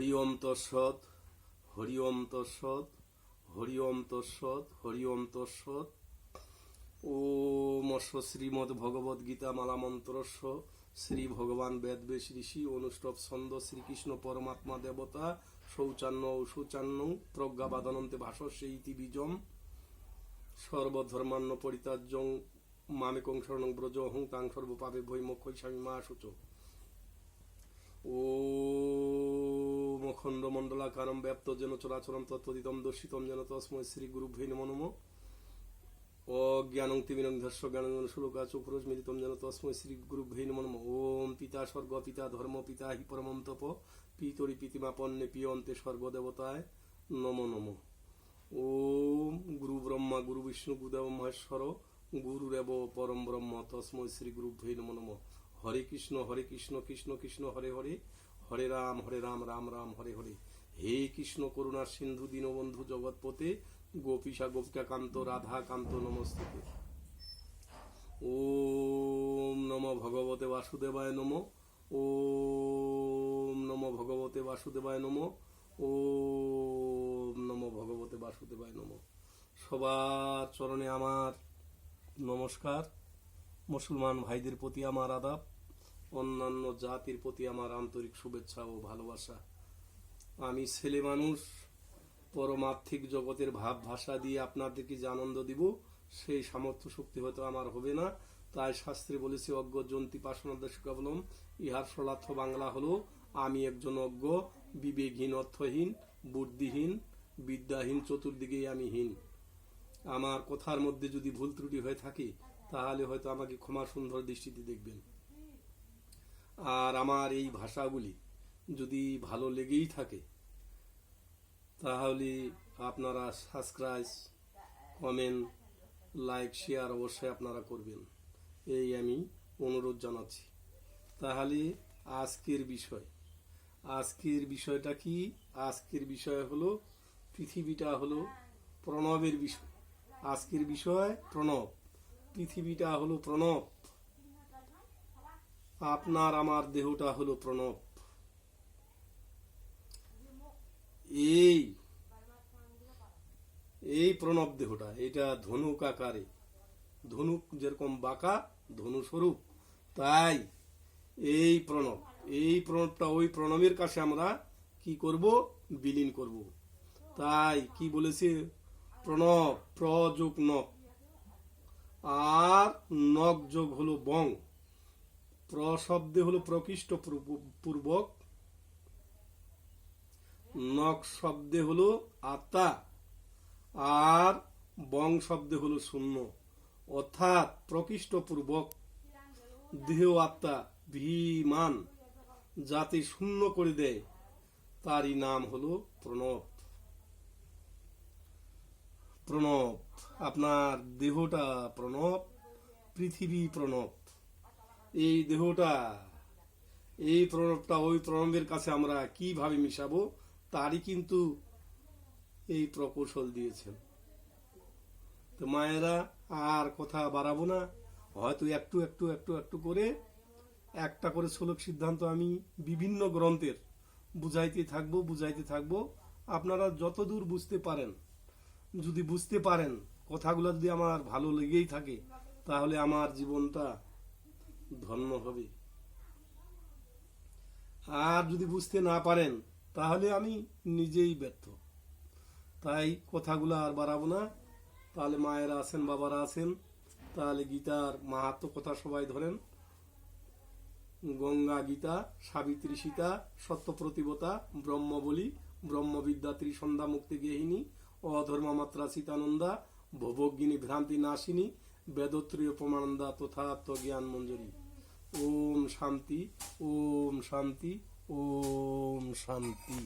হরি ওম তৎসৎ, হরি ওম তৎসৎ, হরি ওম তৎসৎ, হরি ওম তৎসৎ। ওম শ্রীমদ্ ভগবদ গীতা মালা মন্ত্রস্য শ্রী ভগবান বেদবেশ ঋষি অনুষ্ঠব ছন্দ শ্রীকৃষ্ণ পরমাত্মা দেবতা শৌচান্ন ঔশৌচান্ন প্রজ্ঞাবাদনন্তে ভাষস্য ইতি বীজম সর্বধর্মান্ন পরিত্যাজ্যং মামেকং শরণং ব্রজ অহং তাং সর্বপাপে ভৈ মোক্ষয়িষ্যামি মা শুচো। ওম অখণ্ড মণ্ডলাকারম ব্যাপ্ত যেন চরাচরম তৎপদিতম দর্শিতম যেন তস্মৈ শ্রী গুরুভ্যৈ নমো নমঃ। অজ্ঞানং তিমিরং ধর্ষ জ্ঞানং শ্লোকা চক্ষুরস মিলিতম যেন তস্মৈ শ্রী গুরুভ্যৈ নমো নমঃ। ওম পিতা স্বর্গ পিতা ধর্ম পিতা হি পরমম তপ পিতরি পিতিমা পন্নে পিয়ন্তে সর্বদেবতায় নমো নমঃ। ওম গুরু ব্রহ্মা গুরু বিষ্ণু গুরুদেব মহেশ্বর গুরুরেব পরম ব্রহ্ম তস্মৈ শ্রী গুরুভ্যৈ নমো নমঃ। হরে কৃষ্ণ কৃষ্ণ কৃষ্ণ হরে হরে, হরে রাম রাম রাম হরে হরে। হে কৃষ্ণ করুণার সিন্ধু দীনবন্ধু জগৎপতে গোপীশা গোপিকা কান্ত রাধা কান্ত নমস্তুতে। ওম নমো ভগবতে বাসুদেবায় নমঃ। ওম নমো ভগবতে বাসুদেবায় নমঃ। ওম নমো ভগবতে বাসুদেবায় নমঃ। সবার চরণে আমার নমস্কার। মুসলমান ভাইদের প্রতি আমার আদাব, অন্যান্য জাতির প্রতি আমার আন্তরিক শুভেচ্ছা ও ভালোবাসা। আমি ছেলে মানুষ, পরমার্থিক জগতের ভাব ভাষা দিয়ে আপনাদেরকে যে আনন্দ দিব সেই সামর্থ্য শক্তি হয়তো আমার হবে না। তাই শাস্ত্রে বলেছে অজ্ঞ জন্তি পাশনাদেশ কেবলম। ইহার সলার্থ বাংলা হলো আমি একজন অজ্ঞ, বিবেকহীন, অর্থহীন, বুদ্ধিহীন, বিদ্যাহীন, চতুর্দিকেই আমি হীন। আমার কথার মধ্যে যদি ভুল ত্রুটি হয়ে থাকে তাহলে হয়তো আমাকে ক্ষমা সুন্দর দৃষ্টিতে দেখবেন। আর আমার এই ভাষাগুলি যদি ভালো লেগেই থাকে তাহলে আপনারা সাবস্ক্রাইব, কমেন্ট, লাইক, শেয়ার অবশ্যই আপনারা করবেন, এই আমি অনুরোধ জানাচ্ছি। তাহলে আজকের বিষয়টা কি? আজকের বিষয় হলো পৃথিবীটা হলো প্রণবের বিষয়। আজকের বিষয় প্রণব। পৃথিবীটা হলো প্রণব, আপনার আমার দেহটা হলো প্রণব। এই প্রণব দেহটা, এটা ধনুক আকারে, ধনুক যেরকম বাঁকা ধনু স্বরূপ, তাই এই প্রণবটা ওই প্রণবের কাছে আমরা কি করব? বিলীন করব। তাই কি বলেছে? প্রণব প্রযোগ নক, আর নক যোগ হলো বং। প্রশব্দে হলো প্রকৃষ্ট পূর্বক, নক শব্দে হলো আত্মা, আর বং শব্দে হলো শূন্য। অর্থাৎ প্রকৃষ্ট পূর্বক দেহ আত্মা ভিমান যাতে শূন্য করে দেয় তারই নাম হলো প্রণব। প্রণব, আপনার দেহটা প্রণব, পৃথিবী প্রণব। এই দেহটা, এই প্রণবটা ওই প্রণবের কাছে আমরা কিভাবে মিশাবো তারই কিন্তু এই প্রকৌশল দিয়েছেন। তো মায়েরা আর কথা বাড়াবো না, হয়তো একটু একটু একটু একটু করে একটা করে শ্লোক সিদ্ধান্ত আমি বিভিন্ন গ্রন্থের বুঝাইতে থাকবো। আপনারা যতদূর বুঝতে পারেন, যদি বুঝতে পারেন, কথাগুলো যদি আমার ভালো লেগেই থাকে তাহলে আমার জীবনটা ধন্য হবে। আর যদি বুঝতে না পারেন তাহলে আমি নিজেই ব্যর্থ। তাই কথাগুলো আর বাড়াবো না। তাহলে মায়েরা আছেন, বাবারা আছেন, তাহলে গীতার মাহাত্ম্য কথা সবাই ধরেন। গঙ্গা গীতা, সাবিত্রী সীতা, সত্য প্রতিবতা, ব্রহ্মবলী, ব্রহ্মবিদ্যা, ত্রিসন্ধ্যা, মুক্তি গেহিনী, অধর্ম মাত্রা সীতানন্দা, ভোগিনী ভ্রান্তি নাশিনী, বেদত্রীয় প্রমানন্দা, তথাত্ম জ্ঞান মঞ্জুরি। ওম শান্তি, ওম শান্তি, ওম শান্তি।